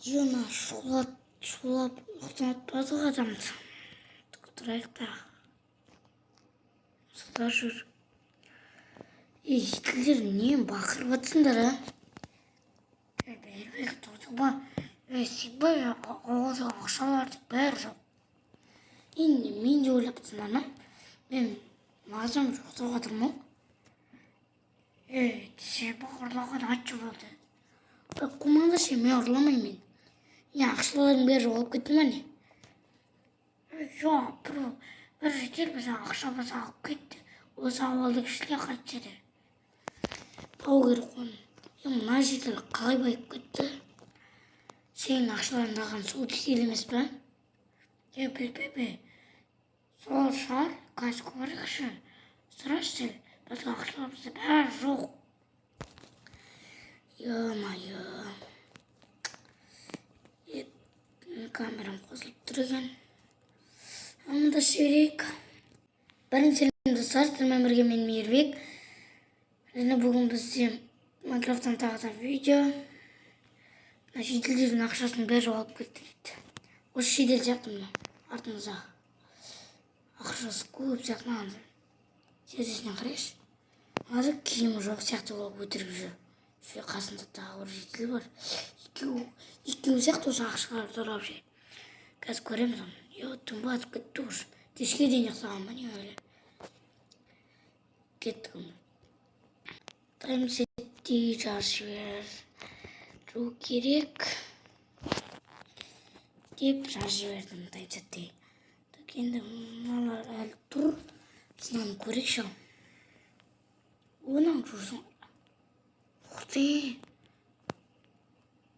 Жона шулап ұйықтатпадық адамды. Тұрайық та. Сұлар жүр. Жетілдер нең бақырып атсыңдар, а? Бербек тұрды ба? Сибай ауылда ақшаларды бәрі жоқ. Енді мен де ойлап тұрмын, ма? Мен мазам жоқтап отырмын. Себі ұрлаған атшы болды. Құманда мен ұрламаймын. Ақшалардың бәрі олып кетті ма не? Жоқ, бір жетер біз ақша біз алып кетті. Осы ауылды кішілер қайтшы де. Бау керек оны. Мына жетел қалай байып кетті? Сенің ақшаларыңды алған сол жетел емес пе? Бе. Сол шығар, қайсы көрікші. Сұрашы сел, біздің ақшаларымызда бәрі жоқ. Ё-майо. Камерам қосылып тұр екен. Амында шерейік. Бірінші достар, сіздермен бірге мен Мейірбек. Және бүгін бізде Майнкрафттан тағы да видео. Шетелдердің ақшасын бәрі алып кетті дейді. Осы шетел сияқты мына артымыздағы. Ақшасы көп сияқты мынандай. Терезесінен қарайшы. Мынада киімі жоқ сияқты болып өтірік жүр. Қасында тағы бір жетел бар. Екеуі сияқты осы ақшалар тұрап ше. Қазір көреміз оны. Түнгі атып кетті уже. Кешке дейін ұйықтаған ба не өлі. Кеттік оны. Таймсетті жару керек деп жазып жібердім таймсетті. Енді мыналар әлі тұр. Сынан көрейікші. Онан жүрсің. Ұқты.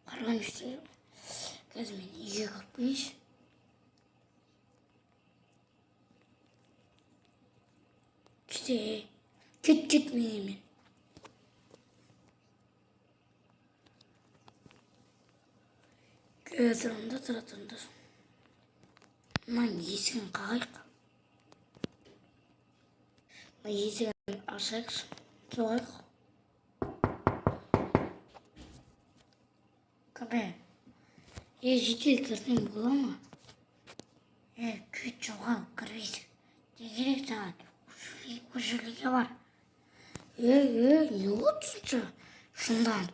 Қарған жүрсе. Қазір мен үйге қалып қойыншы. Кет мен. Тұрында тұра. Мынан есігін қағайық. Есігін ашайықшы. Соғайық. Кәбе. Жетел кірсең бола ма? Күйт жоғал кірбейсің. Не керек саған? Көшіліге бар. Не отырсыншы? Шындан.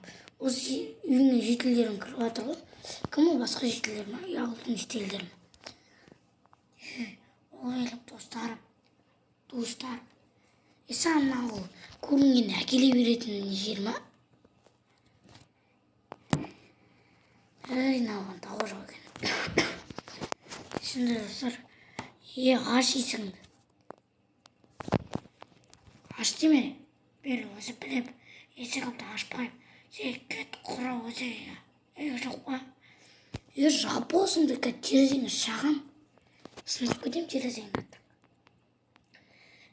Осы үйіңе жетелдерін кіріп атыр ғой. Кім ол басқа жетелдер ма? Яғылдың жетелдер ма? Ол еліп достар. Саған ол көрінген әкеле беретін жер ма? Науған тауы жоқ екен. Шынды достар. Аш есіңді. Аш деме. Бері өзі біліп. Есігімді ашпайым. Сен кет құра өзі. Жоқ па? Жап болсын бекет терезеңі шағам. Сынып кетем терезеңді.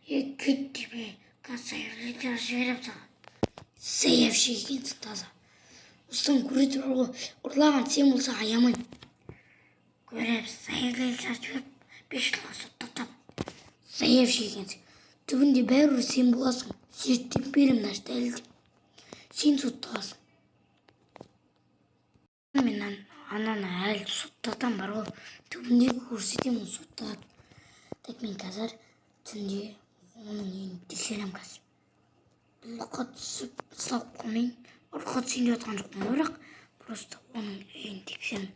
Кет деме. Сәйірлетер жіберіп саған. Сәйевші екенсің таза. Ұстан көретіп ұрлаған сен болса аямайым. Көріп сәйірлетер жіберіп 5 жылға соттатам. Сәйевші екенсің. Түбінде бәрі сен боласың. Зерттеп берем наш дәлді. Сен сотталасың. Мен ананы әлі соттатам бар ол. Түбінде көрсетем оны сотталады. Так мен қазір түнде оның үйін тексерем қазір. Ұлыққа түсіп сылап қолмен. Ұлыққа түсінде отқан жоқпын бірақ просто оның үйін тексерем.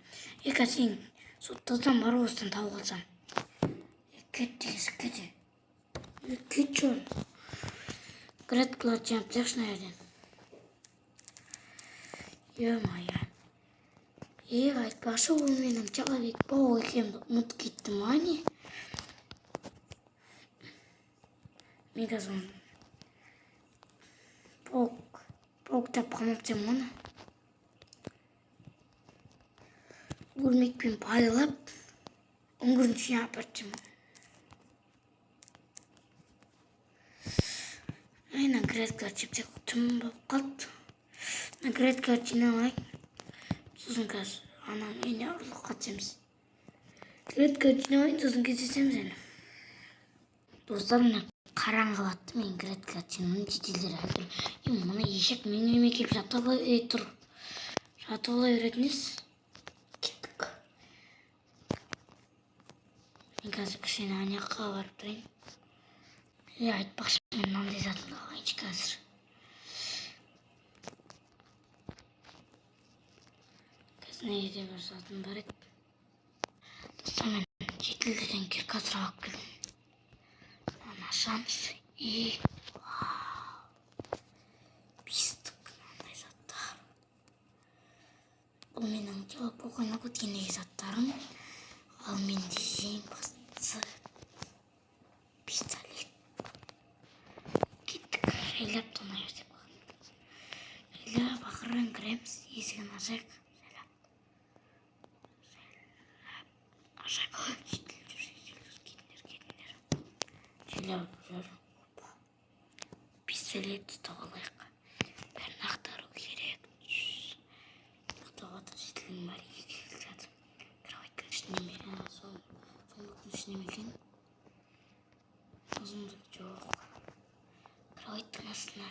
Қазір сен соттатам бар осыдан тауып алсам. Кет дегесі кете. Кет жол. Градкалар жамп жақшы нәрден. Ё-майо. Айтпашы ол менің человек бау екенімді ұмытып кеттім ма не? Мен қазір паук тапқанып дем оны. Өрмекпен байлап, үңгірдің ішіне апарып дем. Наградкалар жеп түн болып қалды. Наградкалар жиналайын. Сосын қазір ананың үйіне ұрлыққа түсеміз. Наградкалар жиналайын, сосын кездесеміз әлі. Достар, мына қараңғылатты мен наградкалар жиналайын жетелдері әлі. Мына ешек менің үйіме келіп жатып алай тұр. Жатып алай беретін ес. қазір кішкене ана жаққа барып тұрайын. Айтпақшы мен мынандай затымды алайыншы қазір. Қазір неге бір затым бар еді. Достар, мен шетелден қазір алып келдім. Мынаны ашамыз. Бестік мынандай заттар. Бұл менің жалпы ойнап өткендегі заттарым. Ал менде ең бастысы пистолет. Кеттік, жайлап тонай берсек болады. Жайлап ақырын кіреміз, есігін ашайық. Жайлап жүр. Пистолет ұстап алайық. Бәрін ақтару керек. Ақтауға жетілдің бар екі жатыр. Кроватьканың ішінде ме? Сондықтың ішінде ме екен? Ұзындық жоқ. Кроватьканың астына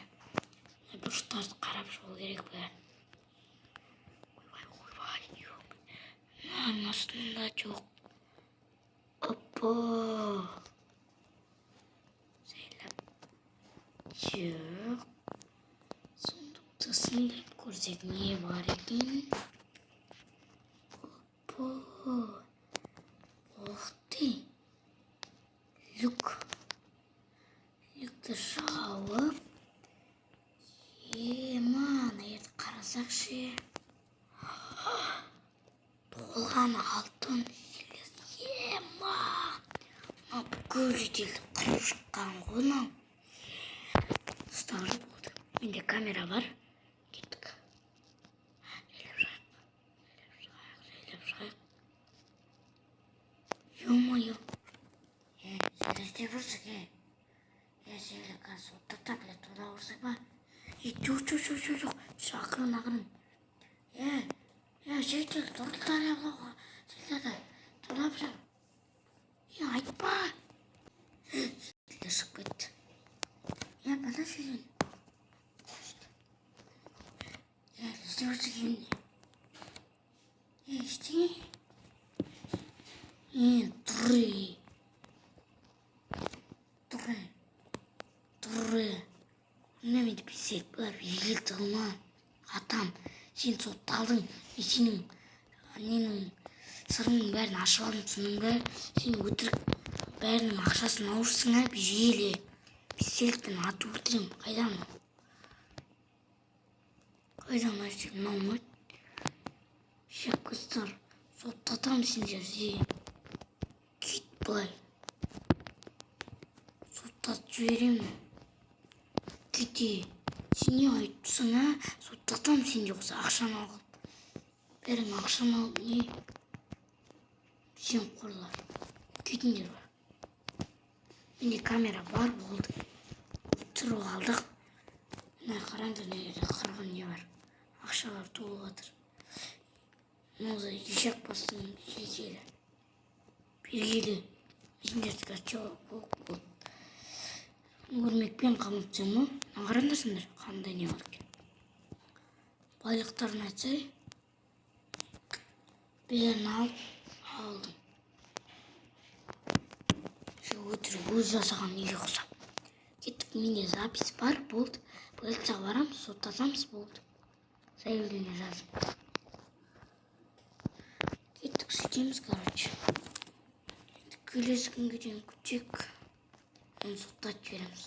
бұрыштарды қарап шығу керек бәрін. Ойбай. Мынаның астында жоқ. Опа. Жайлап. Жоқ. Сондықты сындырып көрсек не бар екен? Опа. Ух ты. Люк. Люкті жауып. Мана ерді қарасақшы. Толған алтын. Бүкіл жетелді қырып шыққан ғынау. Ұстағыр болды. Менде камера бар. Кеттік. Жайлап шығайық. Ё-моё. Сөйлесте бұрсық, сөйле қазір оттата біле тұра бұрсық ба? Жоқ. Ақырын. Жетел, тұрдылар яблауға. Жетелді. Тұра бұрсық. Айтпа. Жетелді шығып кетті. Бана сөйлен. Сөйлесте бұрсық еміне. Ештеңе. Тұры. Менде пистолет бар, егілді ғылма. Атам, сен сотталдың. Мен сенің сырыңның бәрін ашып алдым, түсінің бәрі. Сен өтірік бәрінің ақшасын ауырсың, бежеле. Пистолетпен атып өлтірем. Қайдан? Қайдан айтсам, мынау ма? Шаққыздар, соттатам сендерді. Кет былай. Соттатып жіберемін. Кете. Сен не айтыпсың, соттатам сенде болса ақшаны алып. Бәрің ақшаны алып, не? Сен қорлар. Кетіңдер бар. Менде камера бар болды. Тұрып алдық. Мына қараңдар, қырғын не бар. Ақшалар толып жатыр. Мынау ешек бастың жетелі. Бергелі. Сендерді қазір болды. Өрмекпен қамытсың мұ? Қараңдарсыңдар, қандай не бар екен. Байлықтарын айтсай, бәрін алдым. Өтірік өз жасаған неге қосап. Кеттік, менде запись бар, болды. Полицияға барамыз, соттасамыз, болды. Заявление жазып. Кеттік, сөйтеміз, короче. Келесі күнге дейін күтсек, оны соттатып жібереміз.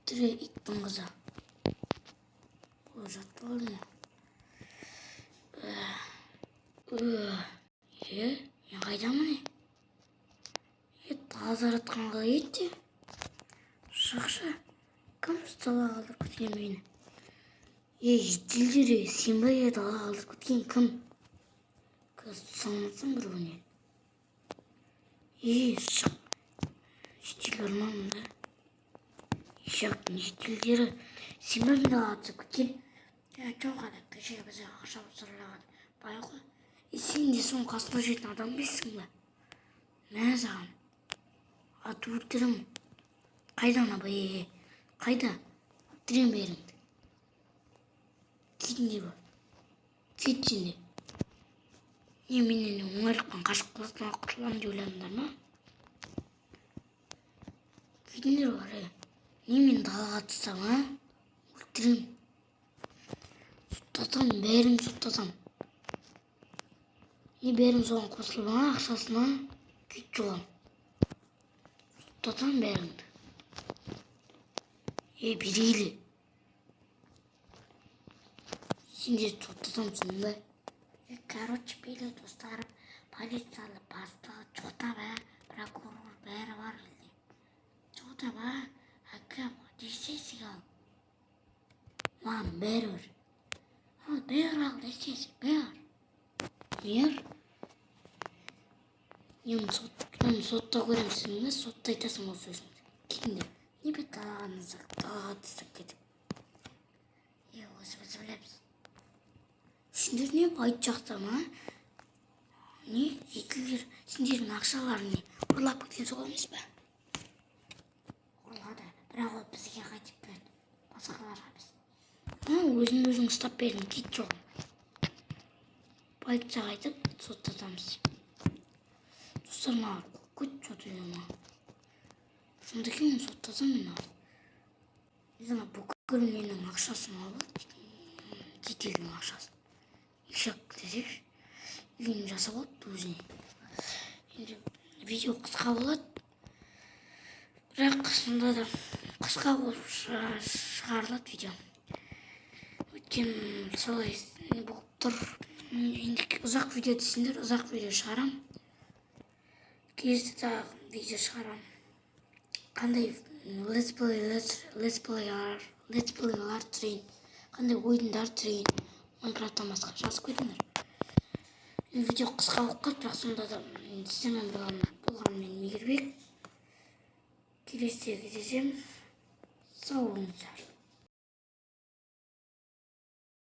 Тірі иттің қызы. Ой, жатып алды ма? Мен қайдамын не? Тазаратқан қалай етте? Шақша. Кім ұстала қалдыр күткен мені? Жетелдері, сен ба еді ала қалдыр күткен кім? Көз тұсаңматсың бір өнен. Шық. Жетел ұрмамын да. Шақтың жетелдері, сен ба мені алатсы күткен? Жоқ адам, кешегі бізе ақша ұсырылаған. Байқы, сен де соң қасына жетін адам бейсің ба? Мә саған. Аты өлтірім. Қайдан абай? Қайда? Өлтірем беріңді. Кетінде ба? Кетсінде. Не менен оңайлықпен қашып қыламын деп ойладыңдар ма? Кетіңдер бар, не мені далаға тастам, а? Өлтірем. Соттатам, бәрін соттатам. Не бәрін соған қосылып, ақшасына күйт жоғам. Соттатам бәріңді. Берейлі. Сендер соттатам сонда. Короче, бейлі достарым, полициялы бастығы жота ба, прокурор бәрі бар елде. Жота ба, әкім, десесік ал. Маған бәрі бар. Ал бәрі ал десесік, бәрі. Бәрі. Оны сотта көремсің бе, сотта айтасың ол сөзіңді. Келіңдер, не бет далаға тастап кетіп. Өзіміз білеміз. Сендер не байт жақтан, а? Не? Жетілдер, сендердің ақшаларын не? Ұрлап кеткен сол емес пе? Ұрлады, бірақ ол бізге қайтып берді. Басқаларға біз. Өзің ұстап бердің, кет жоқ. Полиция қайтып, соттатамыз. Достар, маған көт жот үйдема. Сонда кейін соттатам мен ал. Езіңа бүкіл менің ақшасын алып, жетілдің ақшасын. Ишак десек, үйін жасап алыпты өзіне. Енді видео қысқа болады, бірақ сонда да қысқа болып шығарылады видео. Өйткені солай болып тұр. Енді ұзақ видео десеңдер, ұзақ видео шығарам. Кезді да видео шығарам. Қандай летсплейлар түрейін, қандай ойындар түрейін, Майнкрафттан басқа жазып көріңдер. Видео қысқа болып қалды, бірақ сонда да сіздермен болған мен Мейірбек. Келесі кездесем, сау болыңыздар.